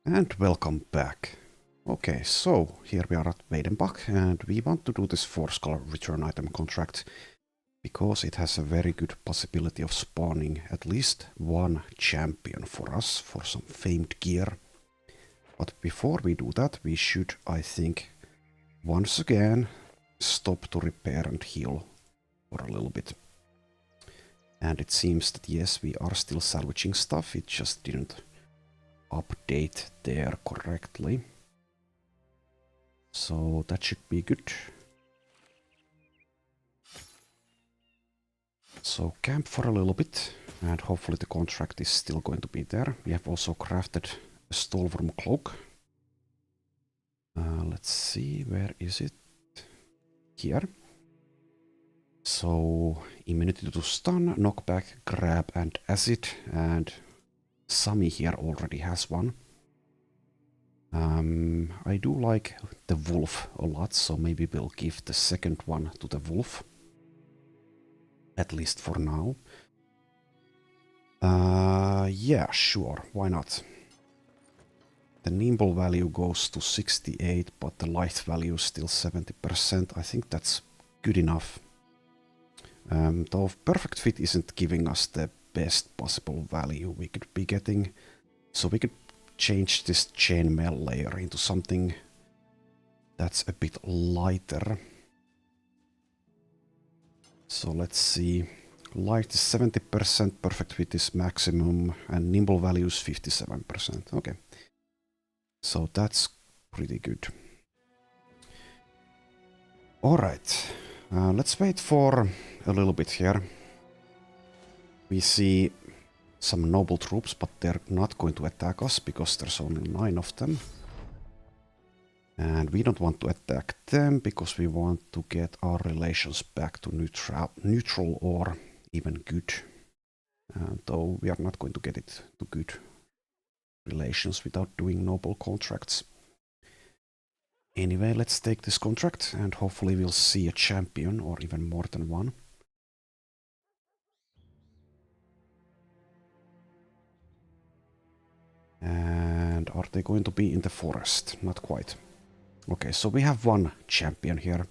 And welcome back. Okay, so here we are at Weidenbach and we want to do this Forskull return item contract because it has a very good possibility of spawning at least one champion for us for some famed gear. But before we do that, we should, I think, once again stop to repair and heal for a little bit. And it seems that yes, we are still salvaging stuff, it just didn't update there correctly. So that should be good. So camp for a little bit and hopefully the contract is still going to be there. We have also crafted a Stolworm cloak. Let's see, where is it? Here. So immunity to stun, knockback, grab and acid, and Sami here already has one. I do like the wolf a lot, so maybe we'll give the second one to the wolf. At least for now. Yeah, sure, why not? The nimble value goes to 68, but the light value is still 70%. I think that's good enough. Though perfect fit isn't giving us the best possible value we could be getting. So we could change this chainmail layer into something that's a bit lighter. So let's see. Light is 70%, perfect fit is maximum, and nimble value is 57%. Okay. So that's pretty good. Alright. Let's wait for a little bit here. We see some noble troops, but they're not going to attack us because there's only 9 of them. And we don't want to attack them because we want to get our relations back to neutral or even good. Though we are not going to get it to good relations without doing noble contracts. Anyway, let's take this contract and hopefully we'll see a champion or even more than one. And are they going to be in the forest? Not quite. Okay, so we have one champion here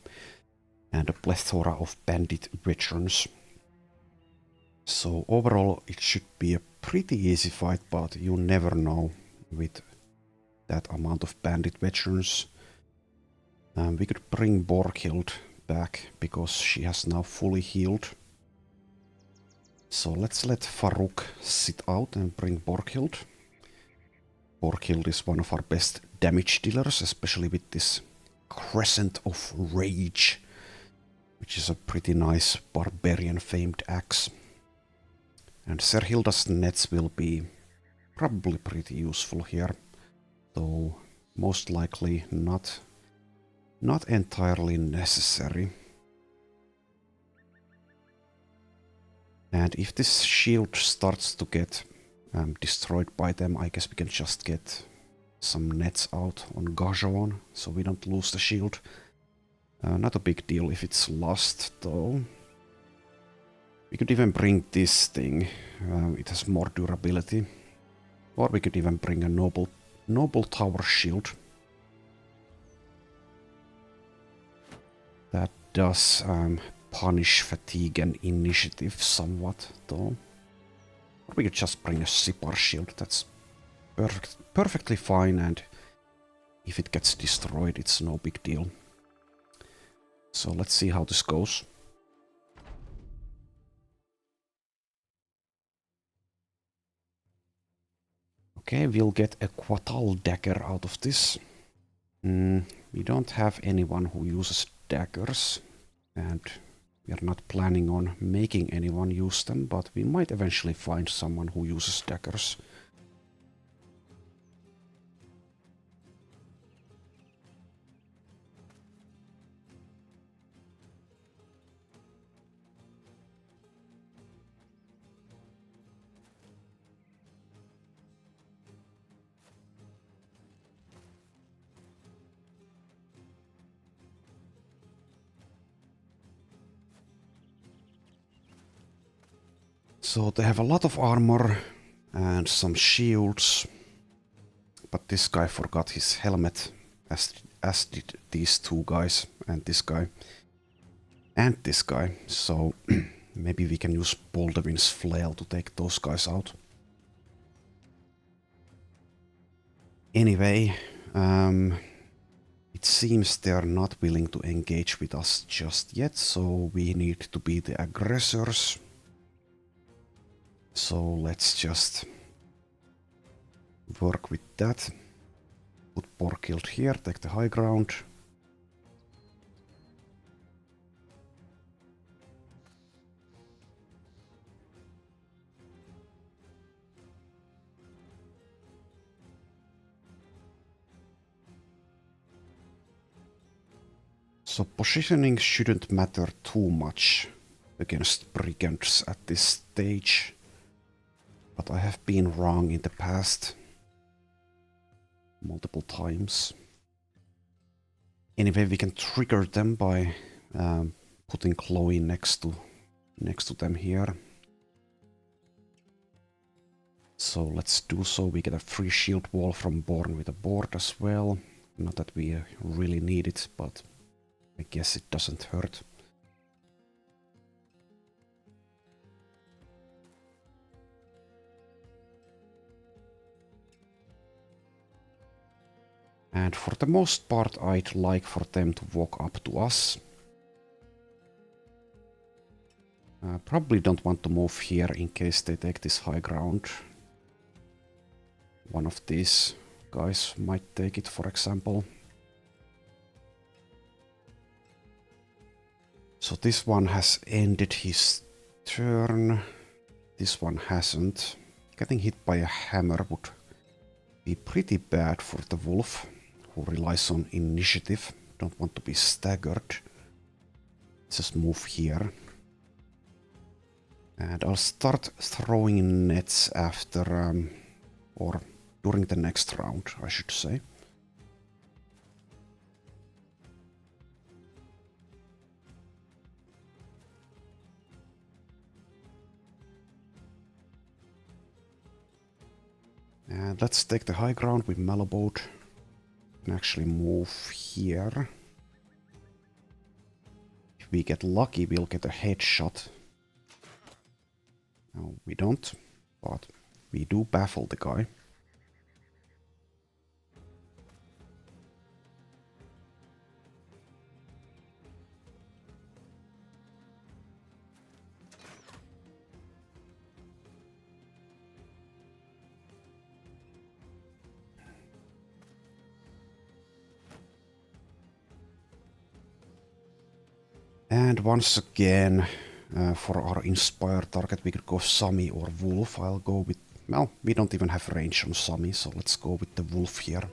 and a plethora of bandit veterans. So overall it should be a pretty easy fight, but you never know with that amount of bandit veterans. We could bring Borghild back because she has now fully healed. So let's let Farouk sit out and bring Borghild. Borghild is one of our best damage dealers, especially with this Crescent of Rage, which is a pretty nice barbarian famed axe. And Serhilda's nets will be probably pretty useful here, though most likely not entirely necessary. And if this shield starts to get destroyed by them, I guess we can just get some nets out on Gajon, so we don't lose the shield. Not a big deal if it's lost, though. We could even bring this thing, it has more durability. Or we could even bring a noble tower shield. That does punish fatigue and initiative somewhat, though. Or we could just bring a Sipar shield, that's perfectly fine, and if it gets destroyed, it's no big deal. So let's see how this goes. Okay, we'll get a Quatal dagger out of this. We don't have anyone who uses daggers, and we are not planning on making anyone use them, but we might eventually find someone who uses daggers. So they have a lot of armor and some shields, but this guy forgot his helmet, as did these two guys, and this guy, and this guy. So maybe we can use Baldwin's flail to take those guys out. Anyway, it seems they're not willing to engage with us just yet, so we need to be the aggressors. So let's just work with that. Put Borkild here, take the high ground. So positioning shouldn't matter too much against brigands at this stage, but I have been wrong in the past multiple times. Anyway, we can trigger them by putting Chloe next to them here. So let's do so. We get a free shield wall from Born with a board as well. Not that we really need it, but I guess it doesn't hurt. And for the most part, I'd like for them to walk up to us. Probably don't want to move here in case they take this high ground. One of these guys might take it, for example. So this one has ended his turn. This one hasn't. Getting hit by a hammer would be pretty bad for the wolf, who relies on initiative. Don't want to be staggered. Just move here. And I'll start throwing nets after, or during the next round, I should say. And let's take the high ground with Malabode. And actually move here. If we get lucky, we'll get a headshot. No, we don't, but we do baffle the guy. And once again, for our inspire target, we could go Sami or Wolf. I'll go with... Well, we don't even have range on Sami, so let's go with the Wolf here.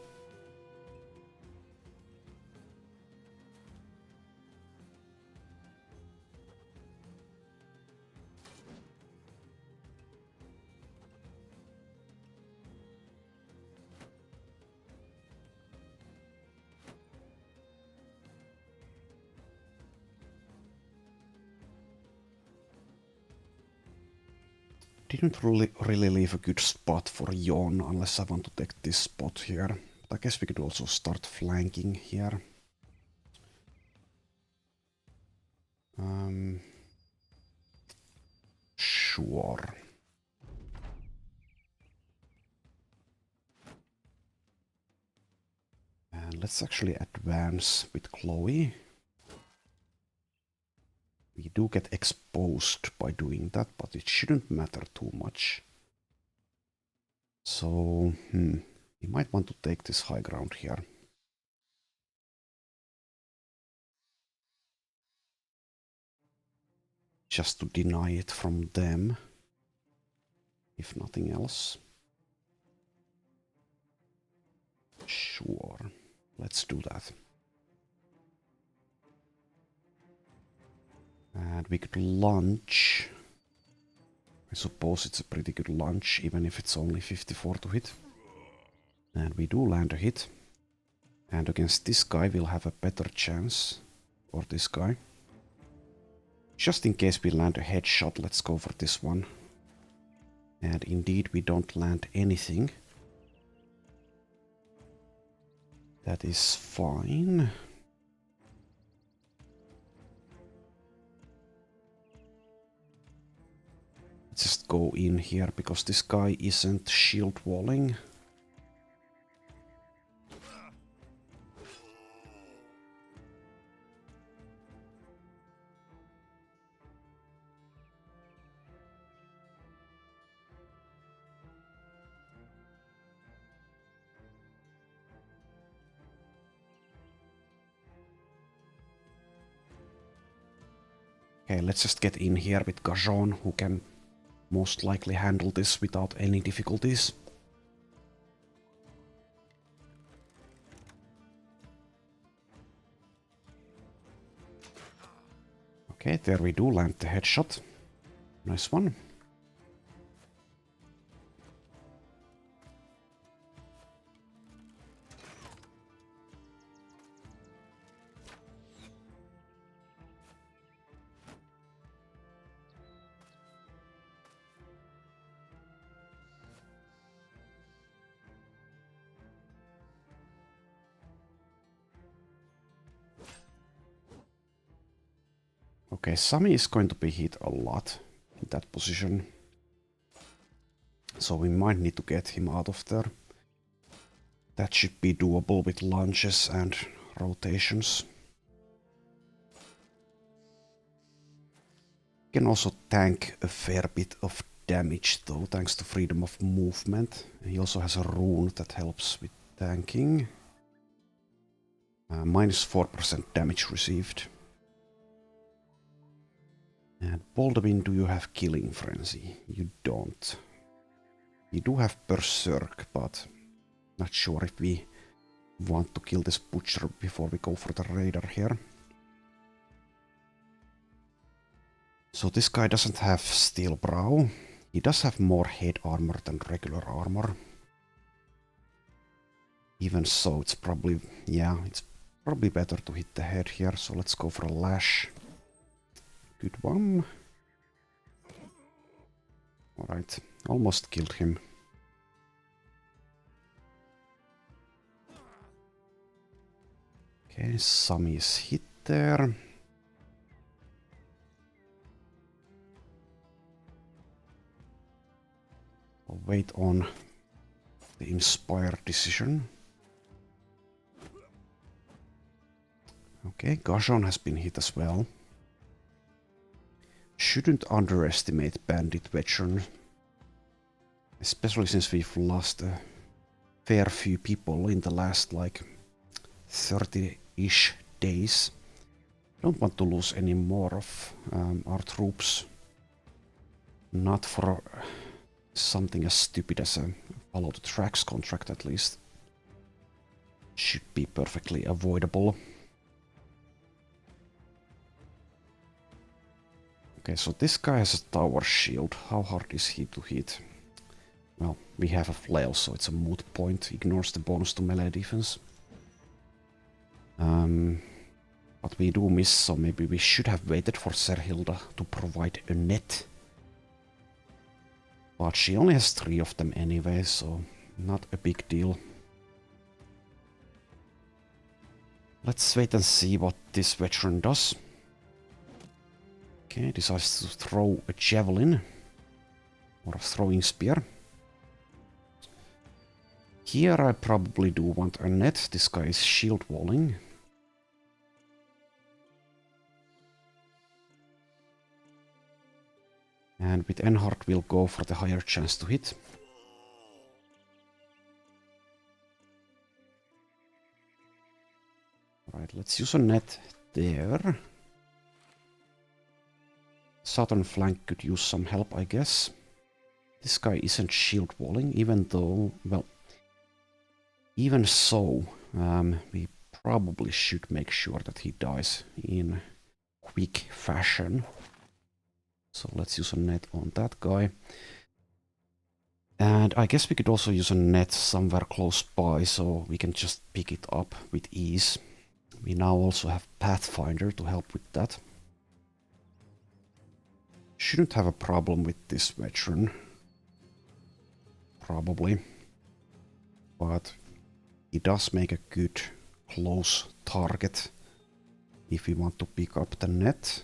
Didn't really leave a good spot for Yon unless I want to take this spot here. But I guess we could also start flanking here. Sure. And let's actually advance with Chloe. We do get exposed by doing that, but it shouldn't matter too much. So, we might want to take this high ground here. Just to deny it from them, if nothing else. Sure, let's do that. And we could launch. I suppose it's a pretty good launch, even if it's only 54 to hit. And we do land a hit. And against this guy we'll have a better chance. Or this guy. Just in case we land a headshot, let's go for this one. And indeed we don't land anything. That is fine. Let's just go in here because this guy isn't shield walling. Okay, let's just get in here with Gajon, who can most likely handle this without any difficulties. Okay, there we do land the headshot. Nice one. Okay, Sami is going to be hit a lot in that position. So we might need to get him out of there. That should be doable with lunges and rotations. Can also tank a fair bit of damage though, thanks to freedom of movement. He also has a rune that helps with tanking. Minus 4% damage received. And Baldwin, do you have Killing Frenzy? You don't. You do have Berserk, but not sure if we want to kill this butcher before we go for the raider here. So this guy doesn't have Steel Brow. He does have more head armor than regular armor. Even so, it's probably, yeah, it's probably better to hit the head here. So let's go for a lash. Good one. Alright, almost killed him. Okay, Sami is hit there. I'll wait on the Inspire decision. Okay, Gajon has been hit as well. Shouldn't underestimate Bandit Veteran. Especially since we've lost a fair few people in the last, like, 30-ish days. Don't want to lose any more of our troops. Not for something as stupid as a follow the tracks contract, at least. Should be perfectly avoidable. Okay, so this guy has a tower shield. How hard is he to hit? Well, we have a flail, so it's a moot point. Ignores the bonus to melee defense. But we do miss, so maybe we should have waited for Serhilda to provide a net. But she only has 3 of them anyway, so not a big deal. Let's wait and see what this veteran does. Okay, decides to throw a javelin. Or a throwing spear. Here I probably do want a net. This guy is shield walling. And with Enhart we'll go for the higher chance to hit. Right, let's use a net there. Southern flank could use some help, I guess. This guy isn't shield walling, even though, well, even so, we probably should make sure that he dies in quick fashion. So let's use a net on that guy. And I guess we could also use a net somewhere close by, so we can just pick it up with ease. We now also have Pathfinder to help with that. Shouldn't have a problem with this veteran. Probably. But he does make a good close target if we want to pick up the net.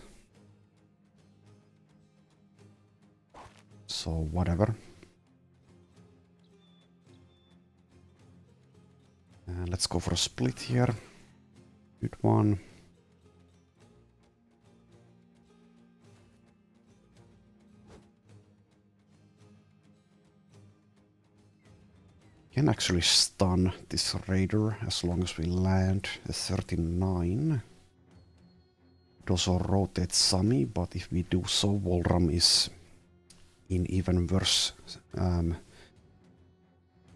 So whatever. And let's go for a split here. Good one. Can actually stun this raider as long as we land a 39. It also rotates Sami, but if we do so, Volram is in even worse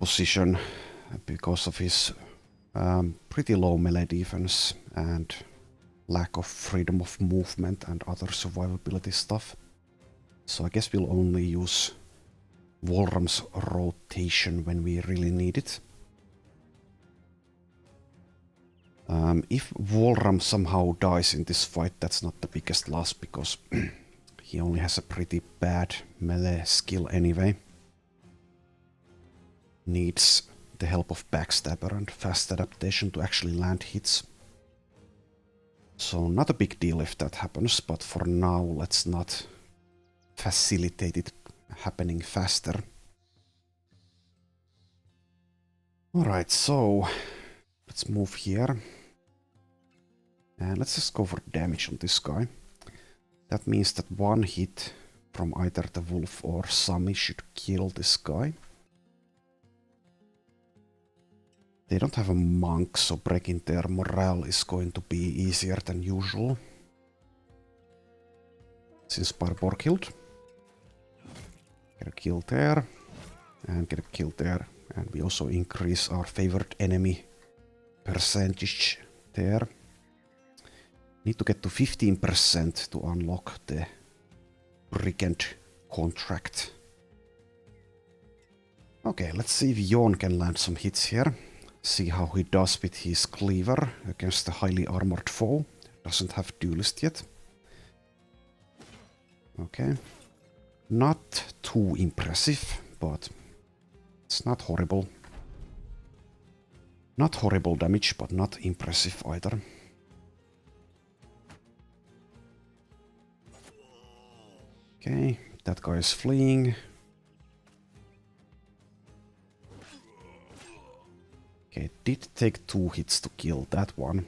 position because of his pretty low melee defense and lack of freedom of movement and other survivability stuff. So I guess we'll only use Volram's rotation when we really need it. If Volram somehow dies in this fight, that's not the biggest loss because he only has a pretty bad melee skill anyway. Needs the help of Backstabber and fast adaptation to actually land hits. So not a big deal if that happens, but for now let's not facilitate it happening faster. Alright, so let's move here. And let's just go for damage on this guy. That means that one hit from either the wolf or Sami should kill this guy. They don't have a monk, so breaking their morale is going to be easier than usual. Since Barbar killed. Get a kill there. And get a kill there. And we also increase our favorite enemy percentage there. Need to get to 15% to unlock the Brigand contract. Okay, let's see if Jon can land some hits here. See how he does with his cleaver against the highly armored foe. Doesn't have duelist yet. Okay. Not too impressive, but it's not horrible. Not horrible damage, but not impressive either. Okay, that guy is fleeing. Okay, it did take 2 hits to kill that one.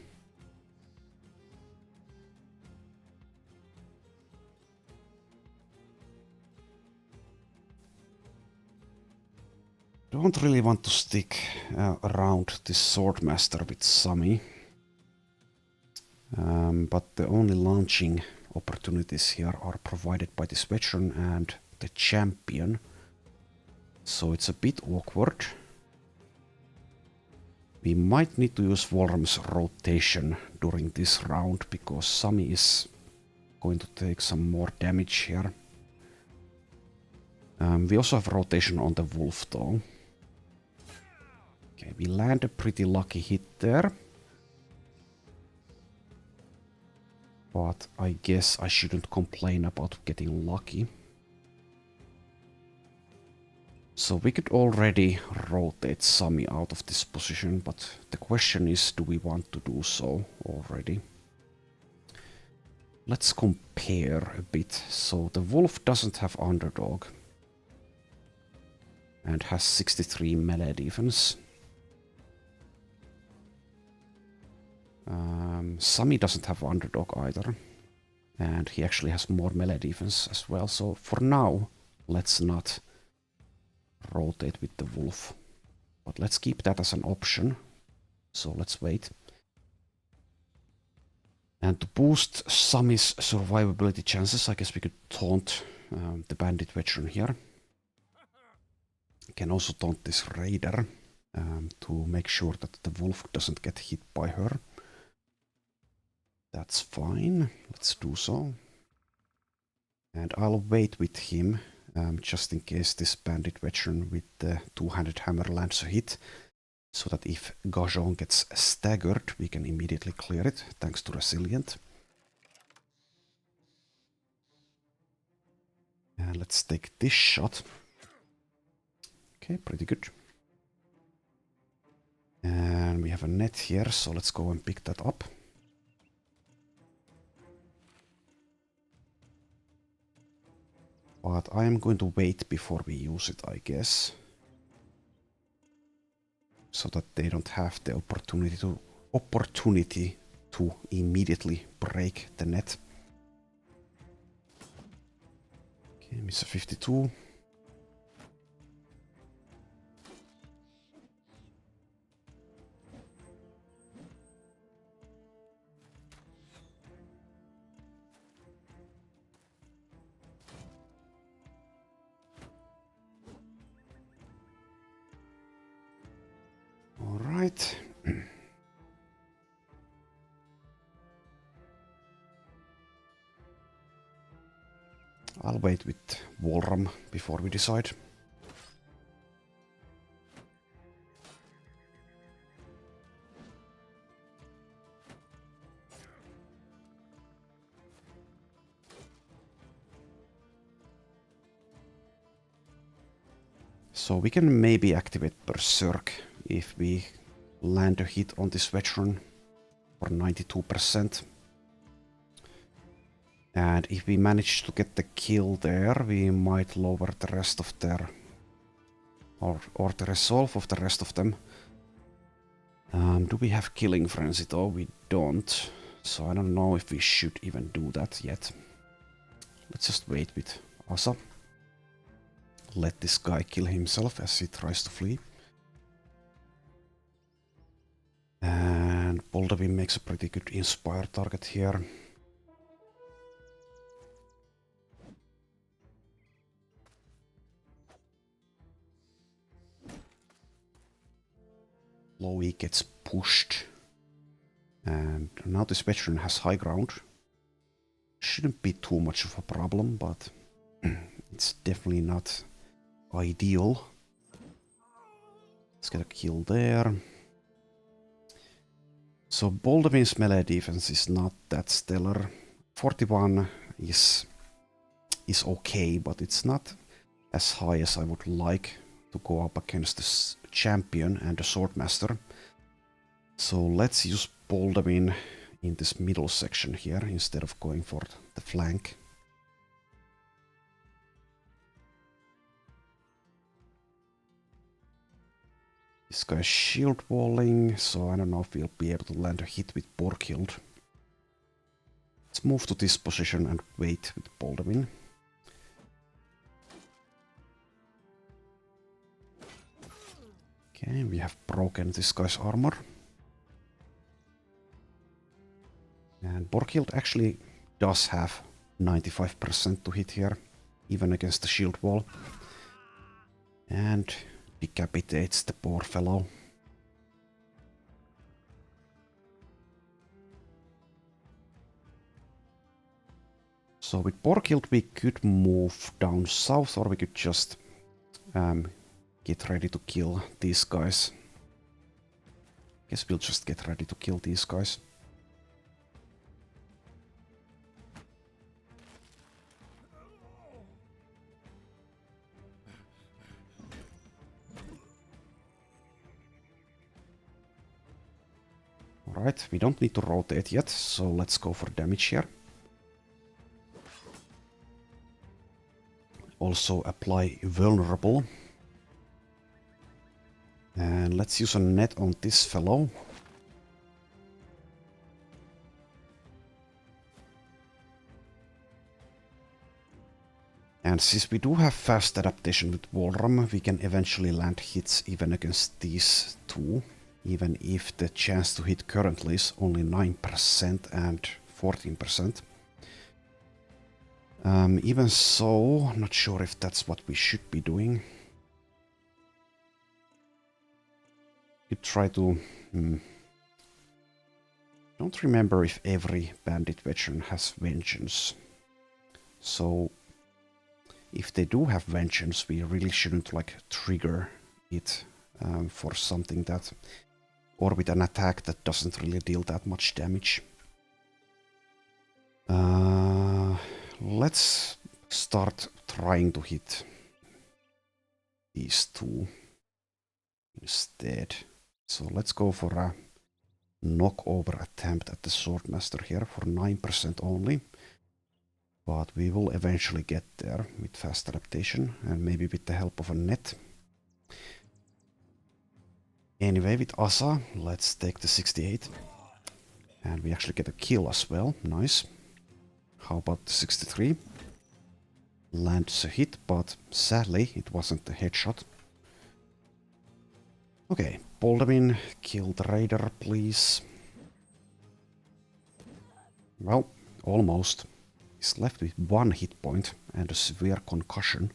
Don't really want to stick around this Swordmaster with Sami. But the only launching opportunities here are provided by this veteran and the champion. So it's a bit awkward. We might need to use Volram's rotation during this round because Sami is going to take some more damage here. We also have rotation on the wolf though. Okay, we land a pretty lucky hit there. But I guess I shouldn't complain about getting lucky. So we could already rotate Sami out of this position, but the question is, do we want to do so already? Let's compare a bit. So the wolf doesn't have underdog and has 63 melee defense. Sami doesn't have underdog either, and he actually has more melee defense as well. So for now, let's not rotate with the wolf, but let's keep that as an option. So let's wait. And to boost Sami's survivability chances, I guess we could taunt the bandit veteran here. We can also taunt this raider to make sure that the wolf doesn't get hit by her. That's fine. Let's do so. And I'll wait with him just in case this bandit veteran with the two-handed hammer lands a hit. So that if Gajon gets staggered, we can immediately clear it, thanks to Resilient. And let's take this shot. Okay, pretty good. And we we have a net here, so let's go and pick that up. But I am going to wait before we use it, I guess. So that they don't have the opportunity to immediately break the net. Okay, miss a 52. All right. I'll wait with Walram before we decide. So we can maybe activate Berserk if we land a hit on this veteran for 92%. And if we manage to get the kill there, we might lower the rest of their... or the resolve of the rest of them. Do we have Killing Frenzy though? We don't. So I don't know if we should even do that yet. Let's just wait with Asa. Let this guy kill himself as he tries to flee. And Boldavin makes a pretty good Inspire target here. Lowy gets pushed. And now this veteran has high ground. Shouldn't be too much of a problem, but it's definitely not ideal. Let's get a kill there. So Boldavin's melee defense is not that stellar. 41 is okay, but it's not as high as I would like to go up against this champion and the swordmaster. So let's use Boldavin in this middle section here instead of going for the flank. This guy's shield walling, so I don't know if we'll be able to land a hit with Borghild. Let's move to this position and wait with Boldavin. Okay, we have broken this guy's armor. And Borghild actually does have 95% to hit here, even against the shield wall. And decapitates the poor fellow. So with Borghild we could move down south, or we could just get ready to kill these guys. Guess we'll just get ready to kill these guys. Alright, we don't need to rotate yet, so let's go for damage here. Also apply vulnerable. And let's use a net on this fellow. And since we do have fast adaptation with Walram, we can eventually land hits even against these two. Even if the chance to hit currently is only 9% and 14%. Even so, not sure if that's what we should be doing. You try to... Don't remember if every bandit veteran has vengeance. So, if they do have vengeance, we really shouldn't like trigger it for something that... or with an attack that doesn't really deal that much damage. Let's start trying to hit these two instead. So let's go for a knockover attempt at the Swordmaster here for 9% only. But we will eventually get there with fast adaptation and maybe with the help of a net. Anyway, with Asa, let's take the 68. And we actually get a kill as well. Nice. How about the 63? Lands a hit, but sadly it wasn't a headshot. Okay, Boldamin, kill the raider, please. Well, almost. He's left with 1 hit point and a severe concussion.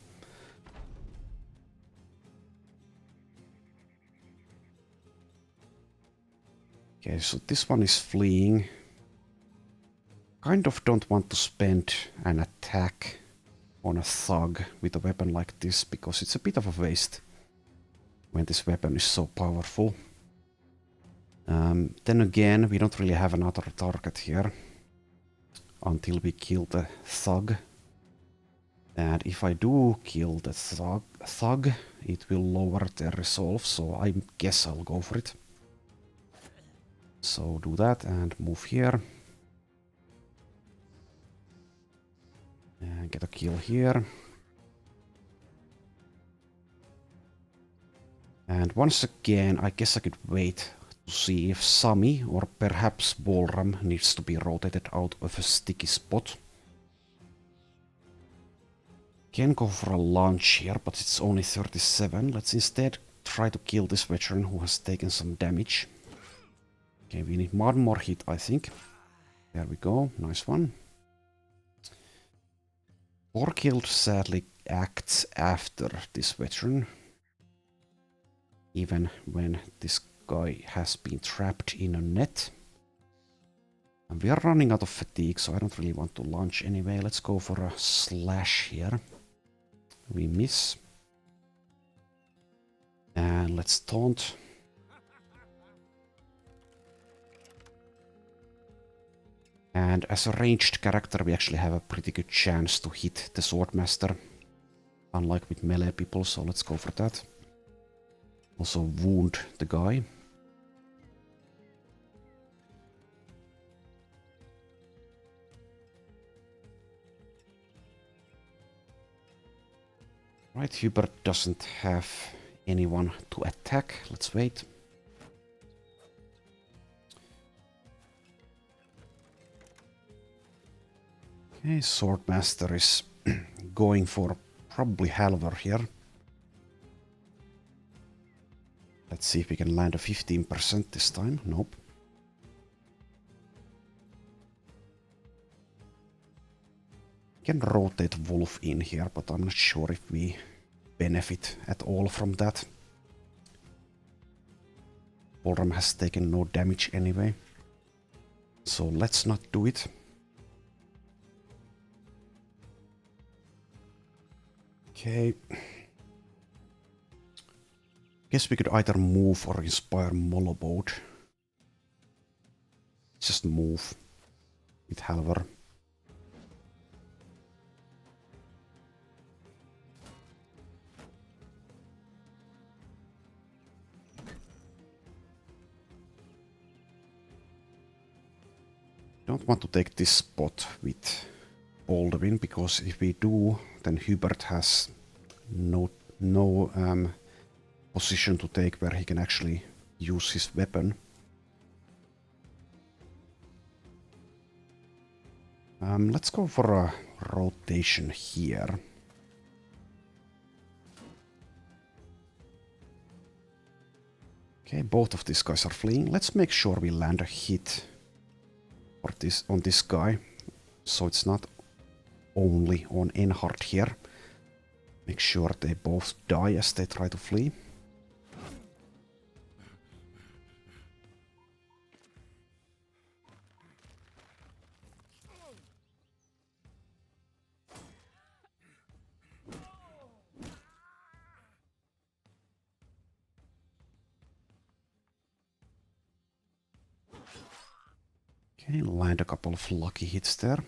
Okay, so this one is fleeing. Kind of don't want to spend an attack on a thug with a weapon like this, because it's a bit of a waste when this weapon is so powerful. Then again, we don't really have another target here until we kill the thug. And if I do kill the thug, it will lower their resolve, so I guess I'll go for it. So do that and move here. And get a kill here. And once again, I guess I could wait to see if Sami or perhaps Bolram needs to be rotated out of a sticky spot. Can go for a launch here, but it's only 37. Let's instead try to kill this veteran who has taken some damage. Okay, we need one more hit, I think. There we go, nice one. 4 killed sadly acts after this veteran. Even when this guy has been trapped in a net. And we are running out of fatigue, so I don't really want to launch anyway. Let's go for a slash here. We miss. And let's taunt. And as a ranged character, we actually have a pretty good chance to hit the Swordmaster. Unlike with melee people, so let's go for that. Also wound the guy. Right, Hubert doesn't have anyone to attack. Let's wait. Okay, Swordmaster is going for probably Halver here. Let's see if we can land a 15% this time. Nope. Can rotate Wolf in here, but I'm not sure if we benefit at all from that. Bolram has taken no damage anyway, so let's not do it. Okay. Guess we could either move or inspire Mollowboat. Just move with Halver. Don't want to take this spot with Baldwin, because if we do, then Hubert has no position to take where he can actually use his weapon. Let's go for a rotation here. Okay, both of these guys are fleeing. Let's make sure we land a hit on this guy, so it's not only on Enhard here. Make sure they both die as they try to flee. Okay, land a couple of lucky hits there.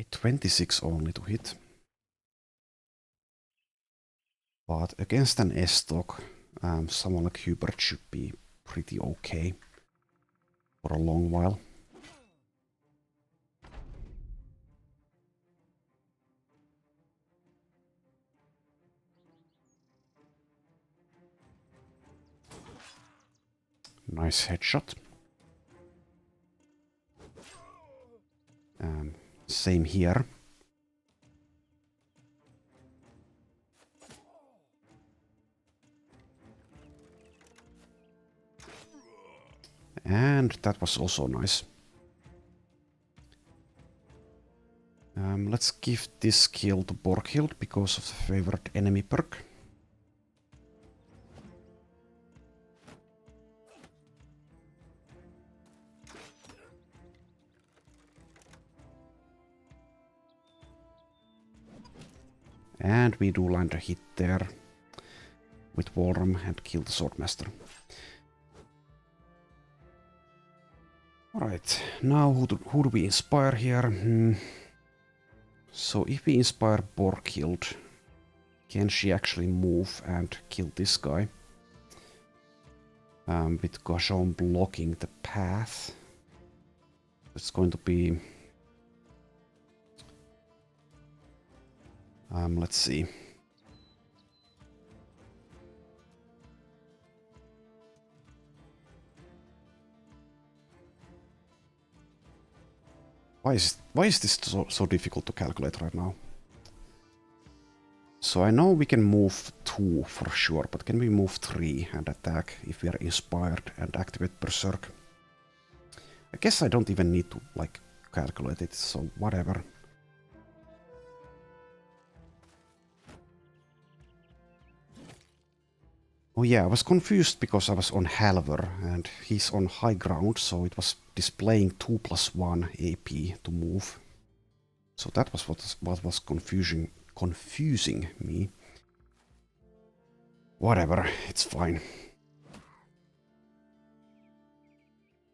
Okay, 26 only to hit. But against an S-Stock, someone like Hubert should be pretty okay for a long while. Nice headshot. Same here. And that was also nice. Let's give this skill to Borghild because of the favorite enemy perk. And we do land a hit there with Walram and kill the Swordmaster. Alright, now who do we inspire here? So if we inspire Borghild, can she actually move and kill this guy? With Gajon blocking the path. It's going to be... let's see. Why is this so difficult to calculate right now? So I know we can move 2 for sure, but can we move 3 and attack if we are inspired and activate Berserk? I guess I don't even need to, like, calculate it, so whatever. Oh yeah, I was confused because I was on Halver and he's on high ground, so it was displaying 2+1 AP to move. So that was what was confusing me. Whatever, it's fine.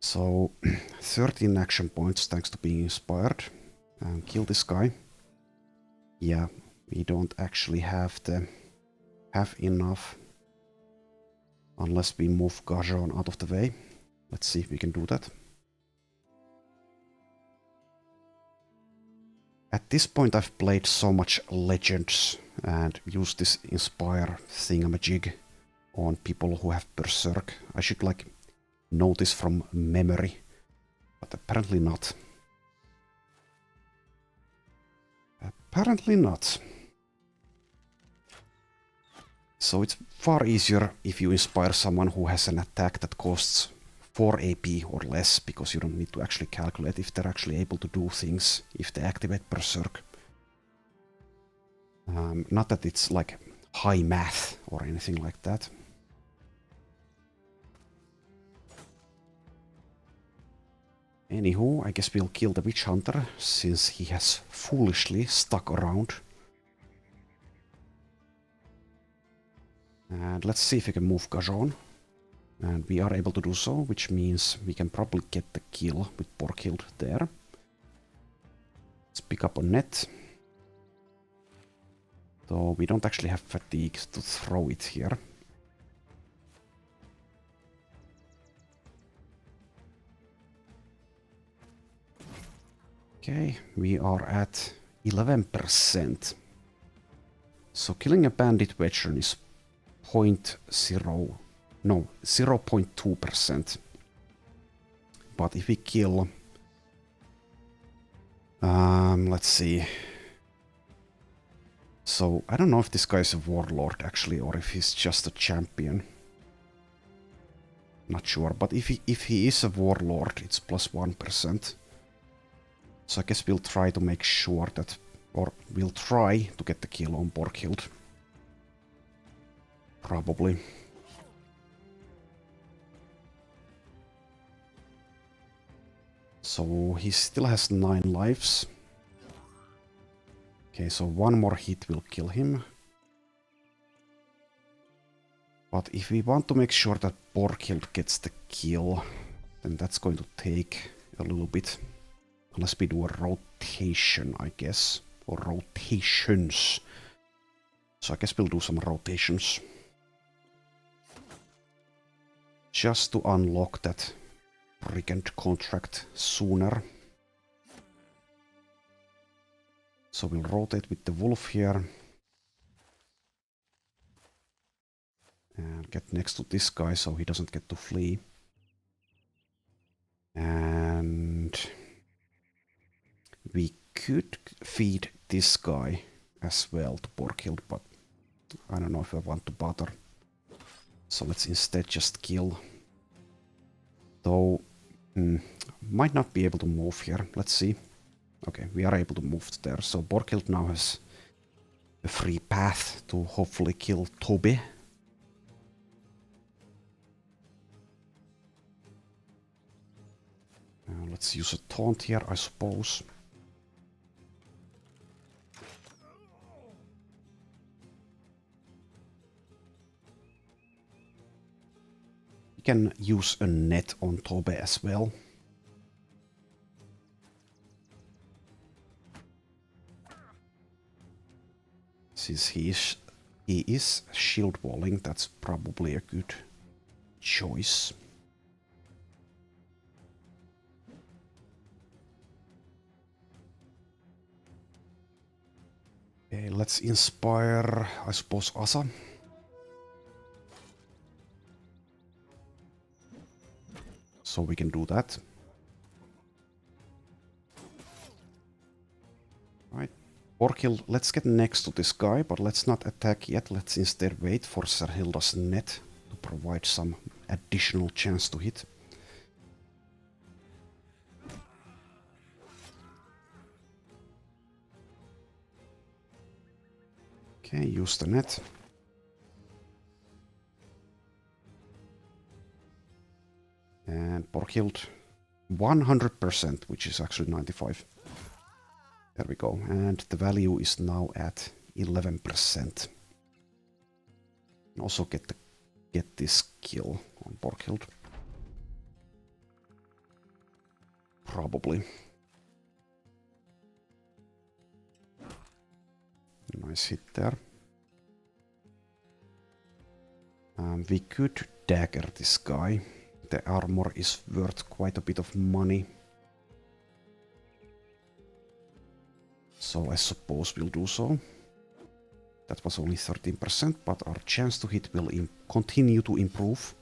So 13 action points thanks to being inspired. Kill this guy. Yeah, we don't actually have enough. Unless we move Gajon out of the way. Let's see if we can do that. At this point I've played so much Legends and used this Inspire thingamajig on people who have Berserk. I should like know this from memory, but apparently not. Apparently not. So it's far easier if you inspire someone who has an attack that costs 4 AP or less, because you don't need to actually calculate if they're actually able to do things if they activate Berserk. Not that it's like high math or anything like that. Anywho, I guess we'll kill the Witch Hunter since he has foolishly stuck around. And let's see if we can move Gajon. And we are able to do so, which means we can probably get the kill with Borghild there. Let's pick up a net. Though we don't actually have fatigue to throw it here. Okay, we are at 11%. So killing a bandit veteran is 0.2%. But if we kill... let's see. So, I don't know if this guy is a warlord actually, or if he's just a champion. Not sure, but if he is a warlord, it's +1%. So I guess we'll try to make sure that... Or we'll try to get the kill on Borghild. Probably. So he still has 9 lives. Okay, so one more hit will kill him. But if we want to make sure that Borghild gets the kill, then that's going to take a little bit. Unless we do a rotation, I guess. Or rotations. So I guess we'll do some rotations. Just to unlock that brigand contract sooner. So we'll rotate with the wolf here. And get next to this guy so he doesn't get to flee. And we could feed this guy as well to Borghild, but I don't know if I want to bother. So let's instead just kill. Though, might not be able to move here. Let's see. Okay, we are able to move there. So Borghild now has a free path to hopefully kill Toby. Let's use a taunt here, I suppose. We can use a net on Tobe as well. Since he is shield walling, that's probably a good choice. Okay, let's inspire, I suppose, Asa. So we can do that. Right. Borghild, let's get next to this guy, but let's not attack yet. Let's instead wait for Serhilda's net to provide some additional chance to hit. Okay, use the net. And Borghild, 100%, which is actually 95. There we go. And the value is now at 11%. Also get this kill on Borghild. Probably. Nice hit there. We could dagger this guy. The armor is worth quite a bit of money. So I suppose we'll do so. That was only 13%, but our chance to hit will continue to improve.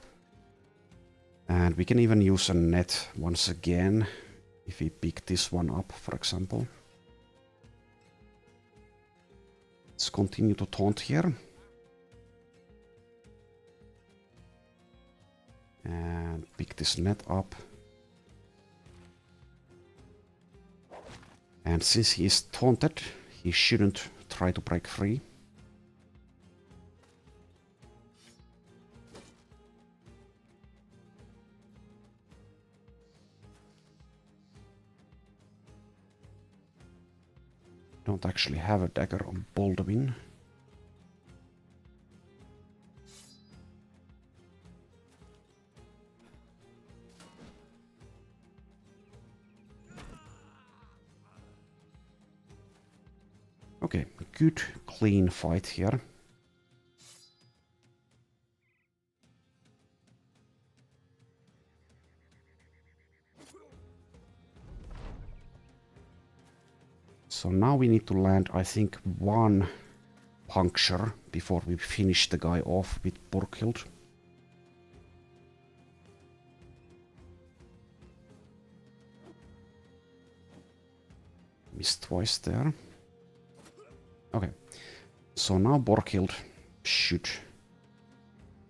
And we can even use a net once again, if we pick this one up, for example. Let's continue to taunt here. And pick this net up. And since he is taunted, he shouldn't try to break free. Don't actually have a dagger on Baldwin. Okay, good clean fight here. So now we need to land, I think, one puncture before we finish the guy off with Borghild. Missed twice there. Okay, so now Borghild should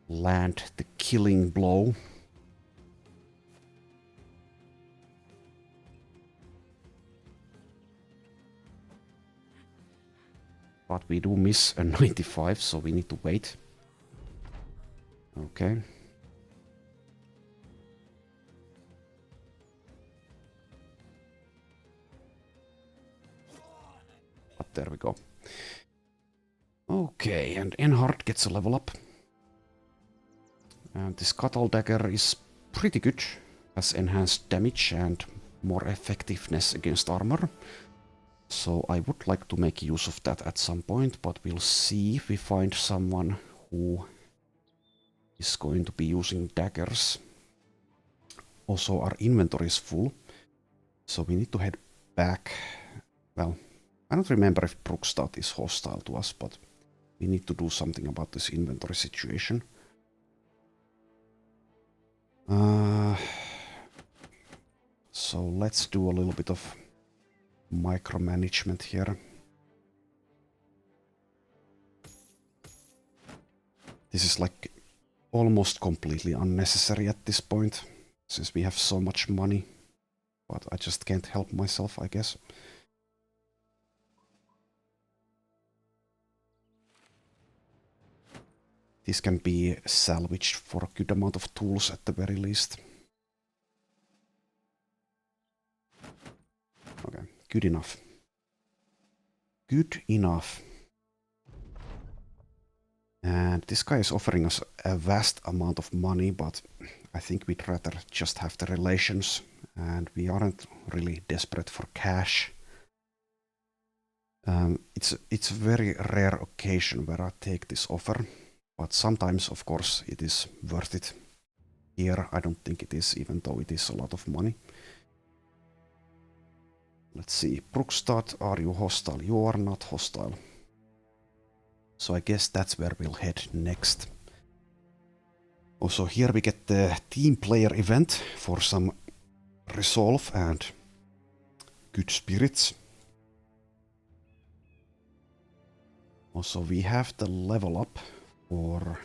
land the killing blow. But we do miss a 95, so we need to wait. Okay. But there we go. Okay, and Enhard gets a level up. And this Cuttle Dagger is pretty good. Has enhanced damage and more effectiveness against armor. So I would like to make use of that at some point, but we'll see if we find someone who is going to be using daggers. Also, our inventory is full, so we need to head back. Well, I don't remember if Brookstad is hostile to us, but we need to do something about this inventory situation. So let's do a little bit of micromanagement here. This is like almost completely unnecessary at this point, since we have so much money, but I just can't help myself, I guess. This can be salvaged for a good amount of tools at the very least. Okay, good enough. Good enough. And this guy is offering us a vast amount of money, but I think we'd rather just have the relations, and we aren't really desperate for cash. It's a very rare occasion where I take this offer, but sometimes, of course, it is worth it. Here, I don't think it is, even though it is a lot of money. Let's see. Brookstad, are you hostile? You are not hostile. So I guess that's where we'll head next. Also, here we get the team player event for some resolve and good spirits. Also, we have the level up for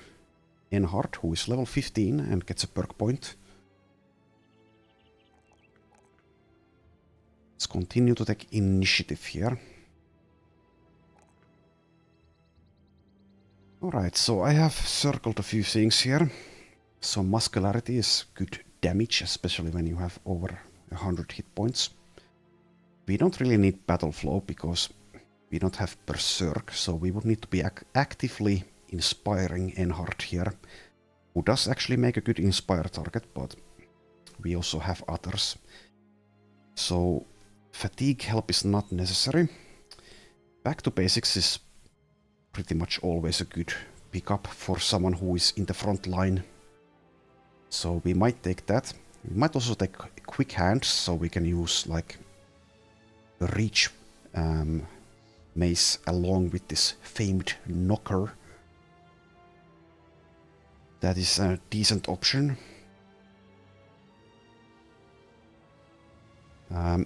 Enhart, who is level 15 and gets a perk point. Let's continue to take initiative here. Alright, so I have circled a few things here. So muscularity is good damage, especially when you have over 100 hit points. We don't really need battle flow because we don't have berserk, so we would need to be actively inspiring Enhart here, who does actually make a good inspire target, but we also have others. So fatigue help is not necessary. Back to basics is pretty much always a good pickup for someone who is in the front line. So we might take that. We might also take quick hands, so we can use like a reach mace along with this famed knocker. That is a decent option.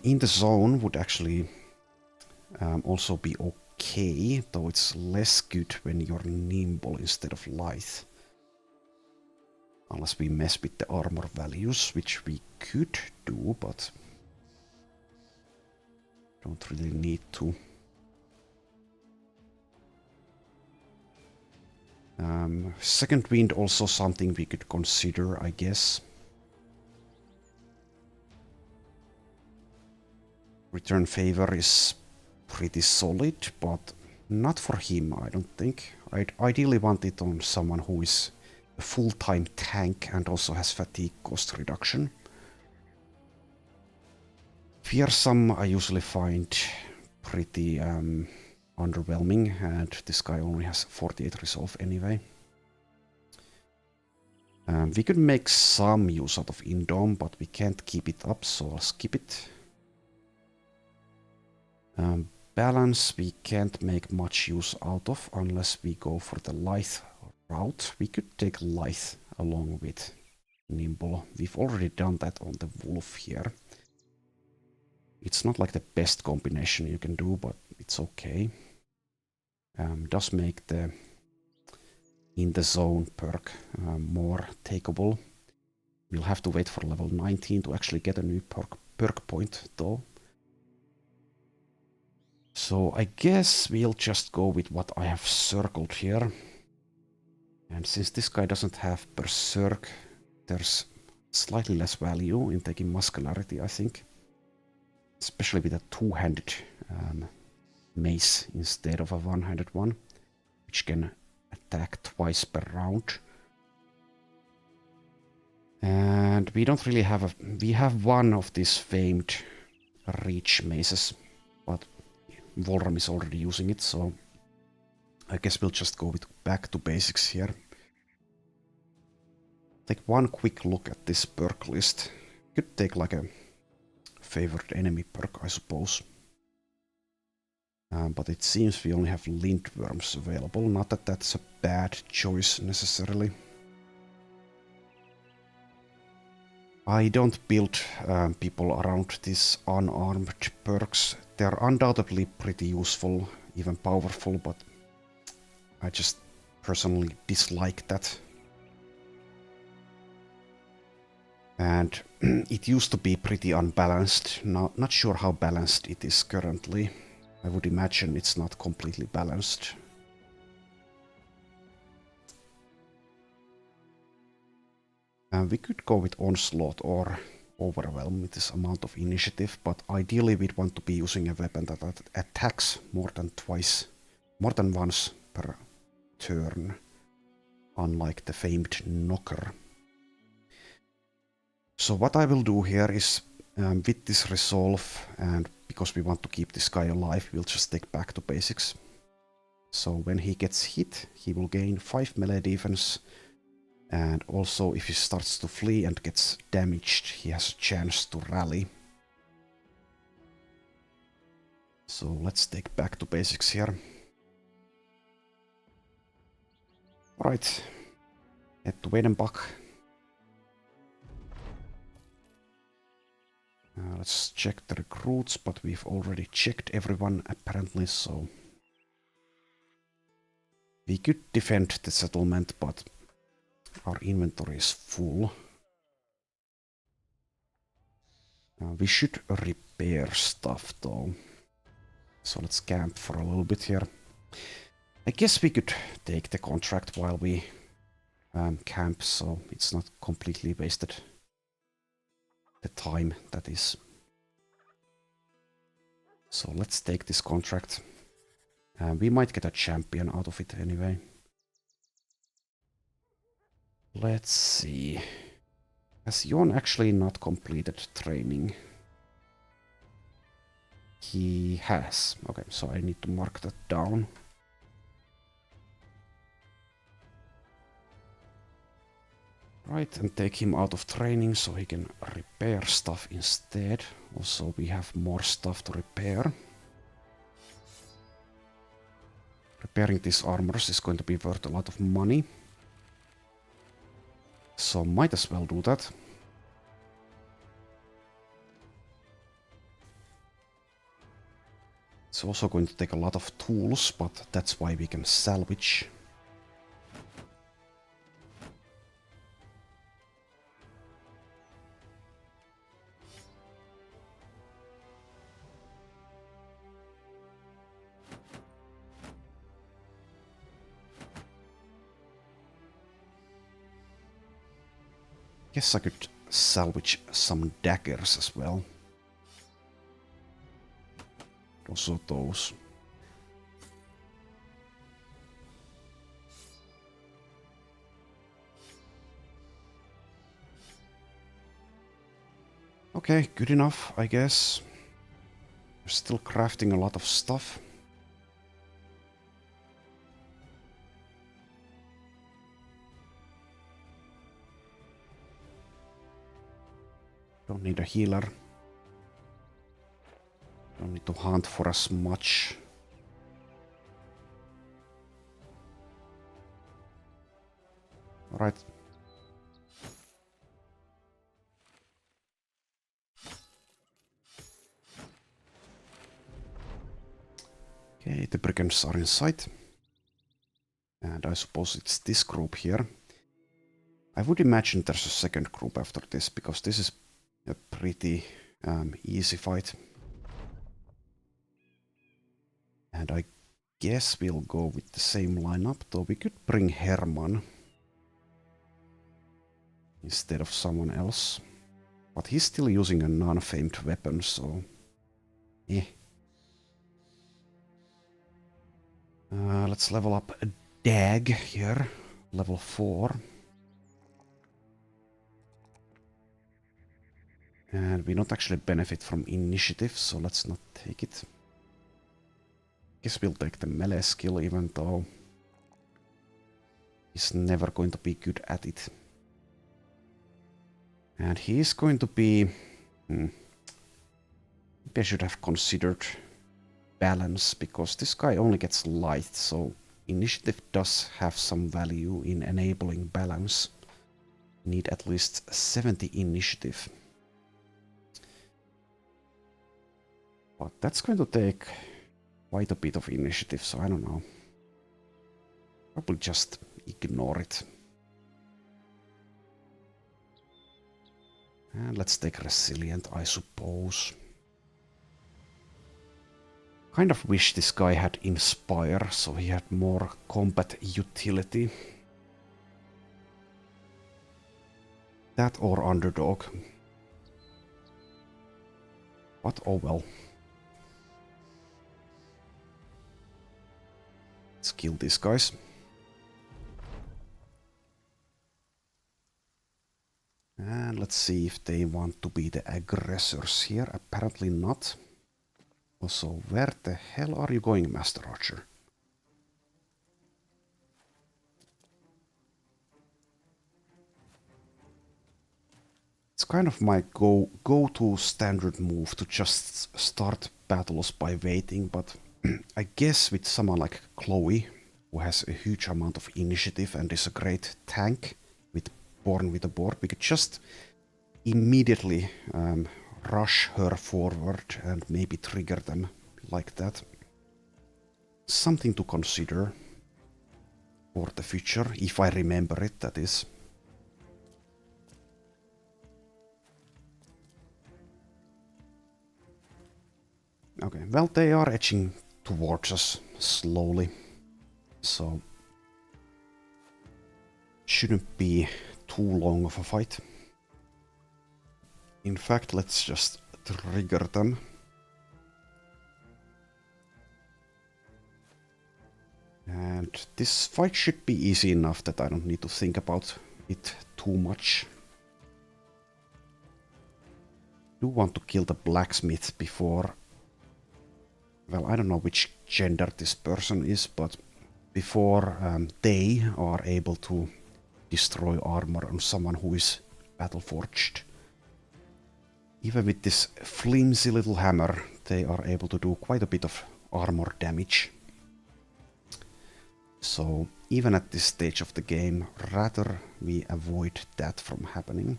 In the zone would actually also be okay, though it's less good when you're nimble instead of lithe. Unless we mess with the armor values, which we could do, but don't really need to. Second wind also something we could consider, I guess. Return favor is pretty solid, but not for him, I don't think. I'd ideally want it on someone who is a full-time tank and also has fatigue cost reduction. Fearsome I usually find pretty underwhelming, and this guy only has 48 resolve anyway. We could make some use out of Indom, but we can't keep it up, so I'll skip it. Balance we can't make much use out of unless we go for the lithe route. We could take lithe along with nimble. We've already done that on the wolf here. It's not like the best combination you can do, but it's okay. Does make the in the zone perk more takeable. We'll have to wait for level 19 to actually get a new perk point though. So I guess we'll just go with what I have circled here. And since this guy doesn't have berserk, there's slightly less value in taking muscularity, I think. Especially with a two-handed mace instead of a one-handed one, which can attack twice per round. And we don't really have a... We have one of these famed reach maces, but Volram is already using it, so I guess we'll just go back to basics here. Take one quick look at this perk list. Could take like a favorite enemy perk, I suppose. But it seems we only have lintworms available. Not that that's a bad choice necessarily. I don't build people around these unarmed perks. They're undoubtedly pretty useful, even powerful, but I just personally dislike that. And it used to be pretty unbalanced. Not sure how balanced it is currently. I would imagine it's not completely balanced. We could go with Onslaught or Overwhelm with this amount of initiative, but ideally we'd want to be using a weapon that attacks more than once per turn, unlike the famed knocker. So what I will do here is, with this resolve, and because we want to keep this guy alive, we'll just take back to basics. So when he gets hit, he will gain 5 melee defense, and also if he starts to flee and gets damaged, he has a chance to rally. So let's take back to basics here. Alright, head to Wedenbach. Let's check the recruits, but we've already checked everyone apparently, so we could defend the settlement, but our inventory is full. We should repair stuff though, so let's camp for a little bit here. I guess we could take the contract while we camp, so it's not completely wasted. The time that is. So let's take this contract. We might get a champion out of it anyway. Let's see. Has Jon actually not completed training? He has. Okay, so I need to mark that down. Right, and take him out of training so he can repair stuff instead. Also, we have more stuff to repair. Repairing these armors is going to be worth a lot of money. So might as well do that. It's also going to take a lot of tools, but that's why we can salvage. Guess I could salvage some daggers as well. Also those. Okay, good enough, I guess. We're still crafting a lot of stuff. Don't need a healer. Don't need to hunt for as much. Alright. Okay, the brigands are in sight. And I suppose it's this group here. I would imagine there's a second group after this, because this is a pretty easy fight. And I guess we'll go with the same lineup, though we could bring Herman instead of someone else. But he's still using a non-famed weapon, so... eh. Let's level up a Dag here, level 4. And we don't actually benefit from initiative, so let's not take it. Guess we'll take the melee skill, even though he's never going to be good at it. And he's going to be... maybe I should have considered balance, because this guy only gets light, so initiative does have some value in enabling balance. We need at least 70 initiative. But that's going to take quite a bit of initiative, so I don't know. Probably just ignore it. And let's take resilient, I suppose. Kind of wish this guy had inspire, so he had more combat utility. That or underdog. But oh well. Let's kill these guys. And let's see if they want to be the aggressors here. Apparently not. Also, where the hell are you going, Master Archer? It's kind of my go-to standard move to just start battles by waiting, but I guess with someone like Chloe, who has a huge amount of initiative and is a great tank, born with a board, we could just immediately rush her forward and maybe trigger them like that. Something to consider for the future, if I remember it, that is. Okay, well, they are edging towards us slowly, so shouldn't be too long of a fight. In fact, let's just trigger them. And this fight should be easy enough that I don't need to think about it too much. I do want to kill the blacksmith before... Well, I don't know which gender this person is, but before they are able to destroy armor on someone who is battle-forged. Even with this flimsy little hammer, they are able to do quite a bit of armor damage. So, even at this stage of the game, rather we avoid that from happening.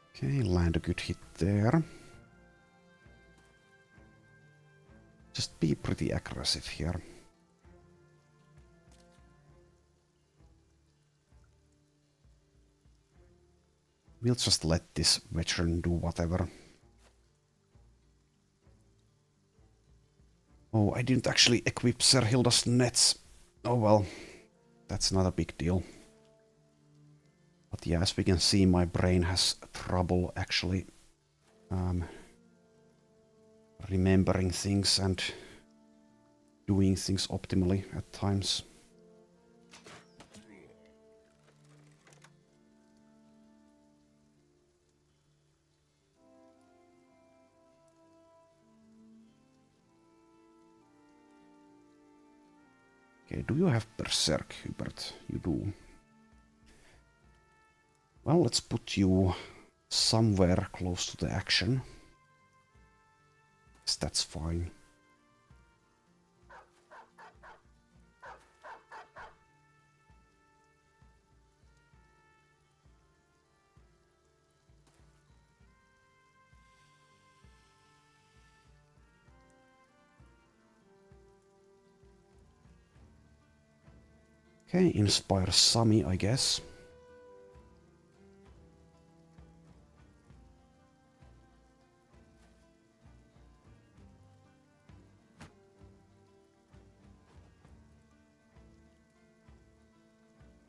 Okay, land a good hit there. Just be pretty aggressive here. We'll just let this veteran do whatever. Oh, I didn't actually equip Serhilda's nets. Oh well, that's not a big deal. But yeah, as we can see, my brain has trouble actually remembering things and doing things optimally at times. Okay, do you have Berserk, Hubert? You do. Well, let's put you somewhere close to the action. Yes, that's fine. Okay, inspire Sami, I guess.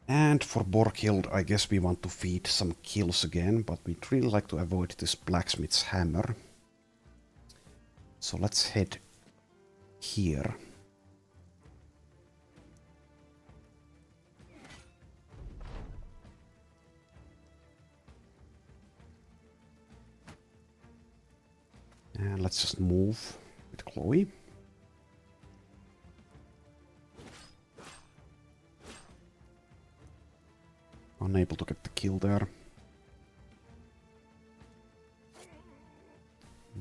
And for Borghild, I guess we want to feed some kills again, but we'd really like to avoid this blacksmith's hammer. So let's head here. And let's just move with Chloe. Unable to get the kill there.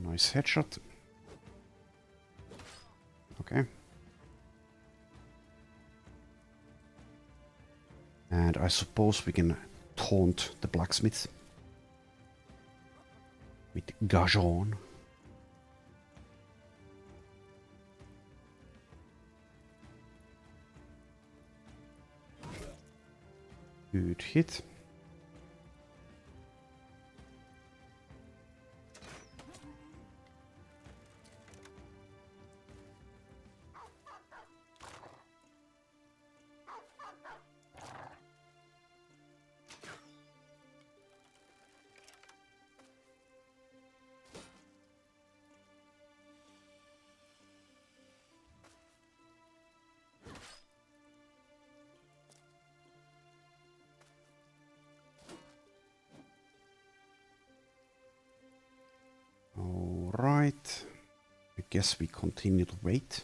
Nice headshot. Okay. And I suppose we can taunt the blacksmith with Gajon. Good hit. Alright. I guess we continue to wait.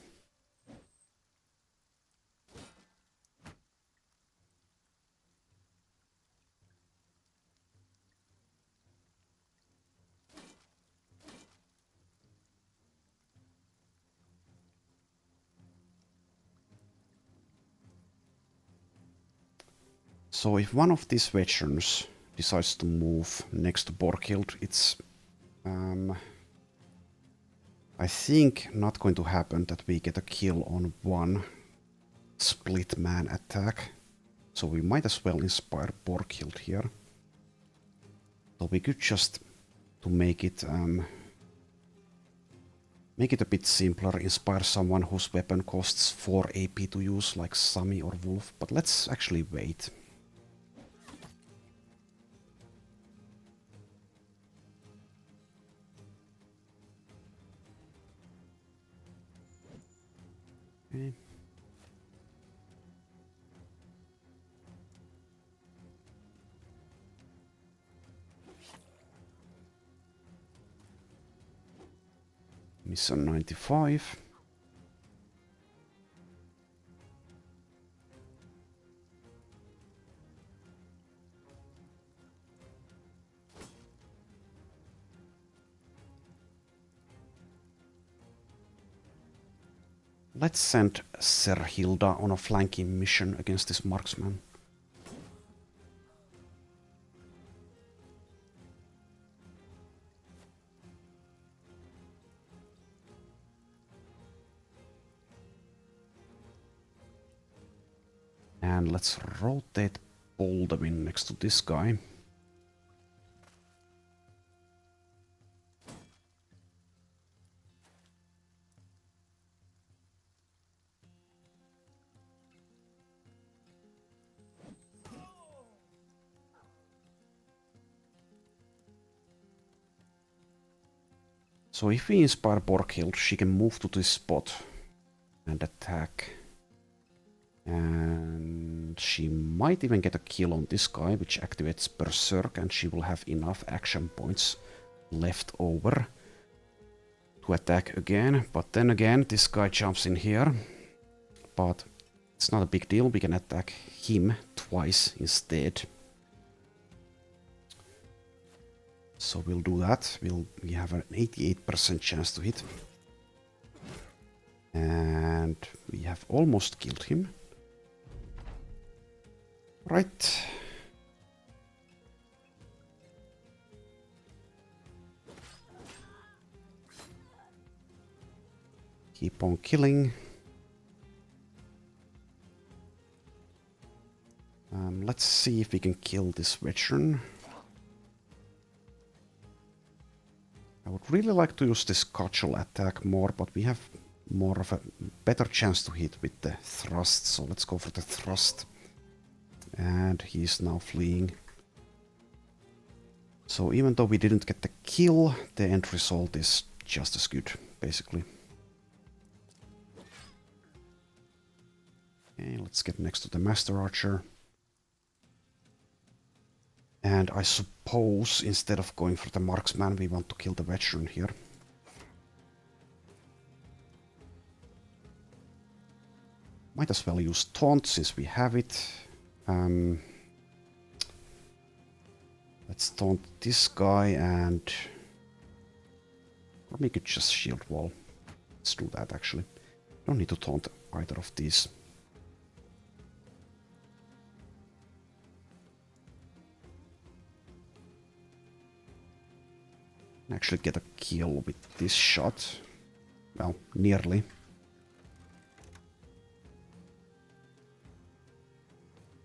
So if one of these veterans decides to move next to Borghild, it's I think not going to happen that we get a kill on one split man attack. So we might as well inspire Borghild here. So we could just, to make it a bit simpler, inspire someone whose weapon costs 4 AP to use, like Sami or Wolf. But let's actually wait. Okay. Mission 95. Let's send Serhilda on a flanking mission against this marksman. And let's rotate Baldwin next to this guy. So if we inspire Borghild, she can move to this spot and attack. And she might even get a kill on this guy, which activates Berserk, and she will have enough action points left over to attack again. But then again, this guy jumps in here. But it's not a big deal, we can attack him twice instead. So we'll do that. We have an 88% chance to hit. And we have almost killed him. Right. Keep on killing. Let's see if we can kill this veteran. I would really like to use this cudgel attack more, but we have more of a better chance to hit with the thrust, so let's go for the thrust. And he's now fleeing. So even though we didn't get the kill, the end result is just as good, basically. Okay, let's get next to the Master Archer. And I suppose instead of going for the marksman, we want to kill the veteran here. Might as well use taunt since we have it. Let's taunt this guy and... Or we could just shield wall. Let's do that actually. Don't need to taunt either of these. Actually get a kill with this shot. Well, nearly.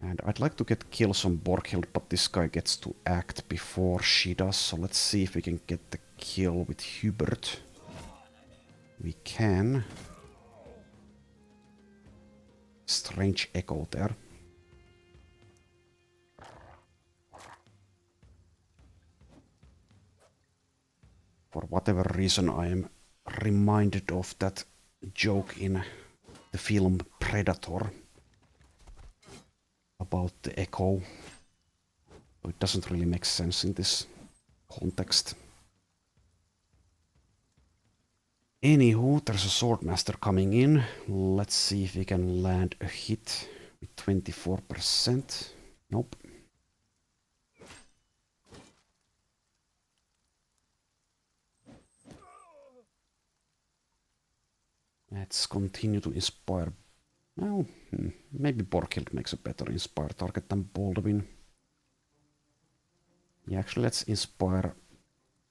And I'd like to get kills on Borghild, but this guy gets to act before she does, so let's see if we can get the kill with Hubert. We can. Strange echo there. For whatever reason, I am reminded of that joke in the film Predator about the echo. So it doesn't really make sense in this context. Anywho, there's a Swordmaster coming in. Let's see if we can land a hit with 24%. Nope. Let's continue to inspire. Well, maybe Borghild makes a better inspire target than Baldwin. Yeah, actually let's inspire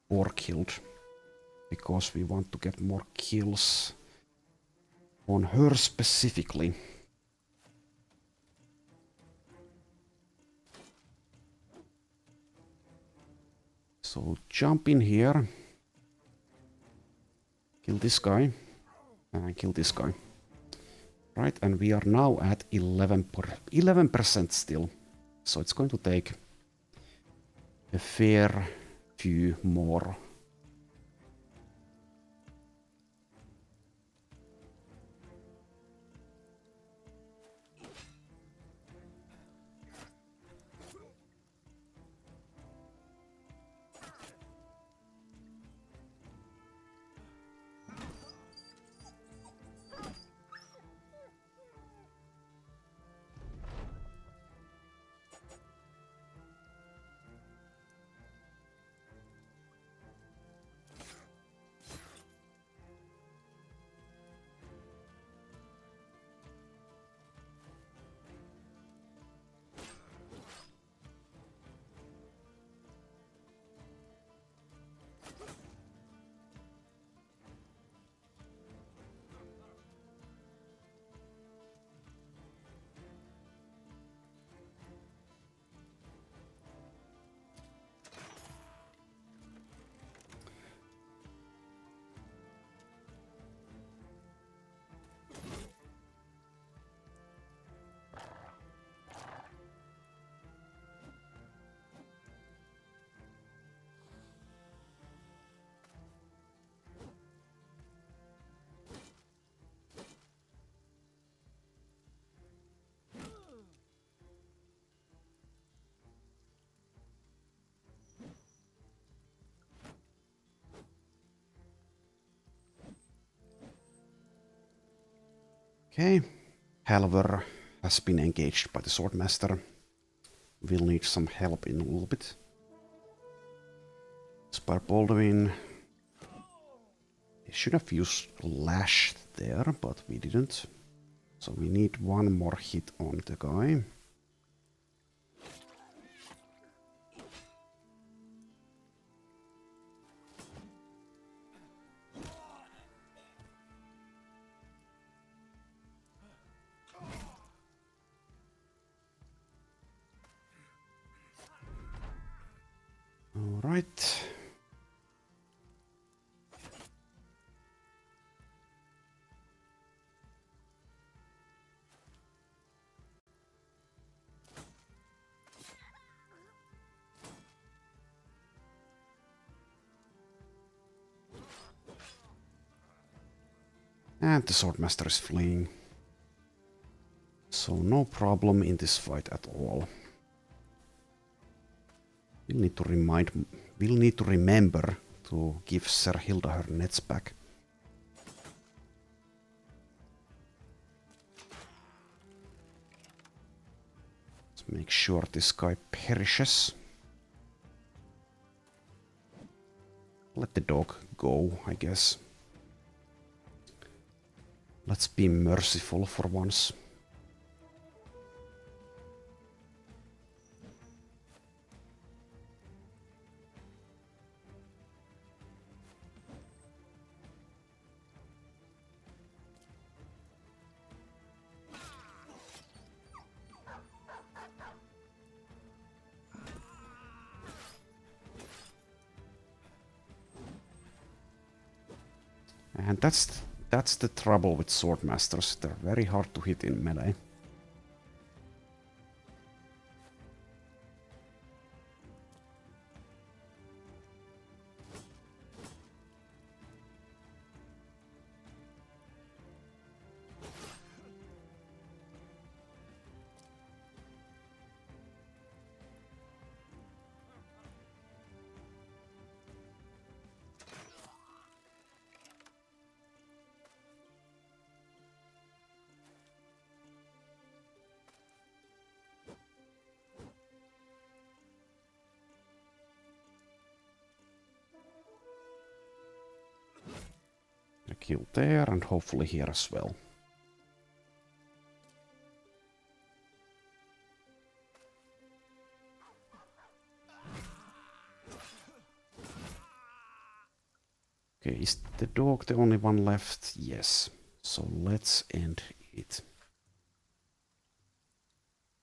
Borghild, because we want to get more kills on her specifically. So jump in here, kill this guy, and kill this guy. Right, and we are now at 11% still. So it's going to take a fair few more. Okay, Halvar has been engaged by the Swordmaster. We'll need some help in a little bit. Spire Baldwin. He should have used Lash there, but we didn't. So we need one more hit on the guy. All right. And the Swordmaster is fleeing. So no problem in this fight at all. We'll need to remember to give Serhilda her nets back. Make sure this guy perishes. Let the dog go, I guess. Let's be merciful for once. And that's the trouble with swordmasters. They're very hard to hit in melee. A kill there, and hopefully here as well. Okay, is the dog the only one left? Yes. So let's end it.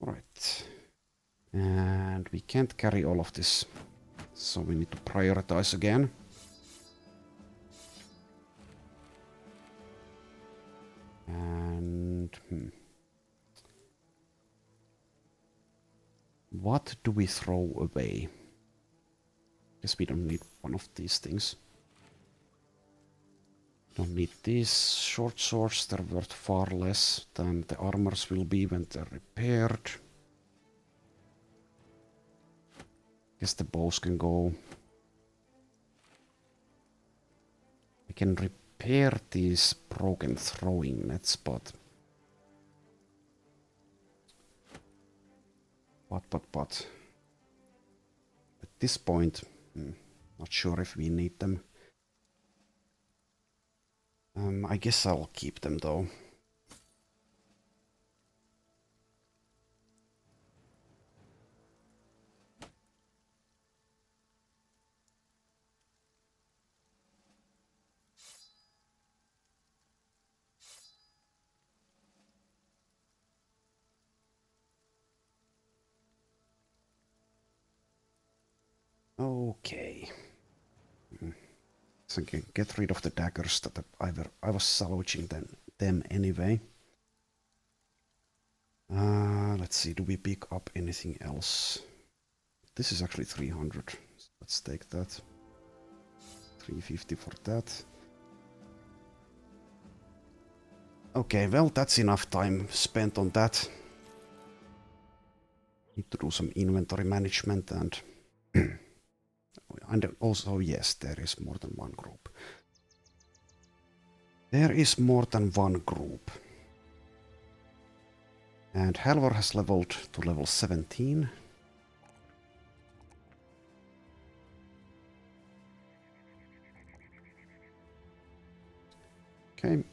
Alright. And we can't carry all of this, so we need to prioritize again. And what do we throw away? Guess we don't need one of these things. Don't need these short swords, they're worth far less than the armors will be when they're repaired. Guess the bows can go. I can repair these broken throwing nets, but at this point, not sure if we need them. I guess I'll keep them though. Okay. So I can get rid of the daggers that I was salvaging them anyway. Let's see, do we pick up anything else? This is actually 300. Let's take that. 350 for that. Okay, well, that's enough time spent on that. Need to do some inventory management and... and also, yes, there is more than one group. There is more than one group. And Halvor has leveled to level 17. Okay.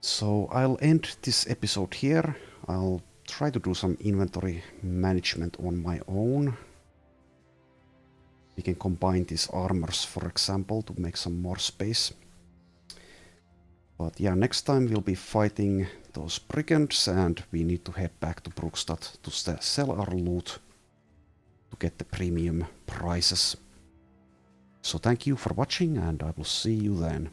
So I'll end this episode here. I'll try to do some inventory management on my own. We can combine these armors, for example, to make some more space. But yeah, next time we'll be fighting those brigands and we need to head back to Brugstad to sell our loot to get the premium prices. So thank you for watching and I will see you then.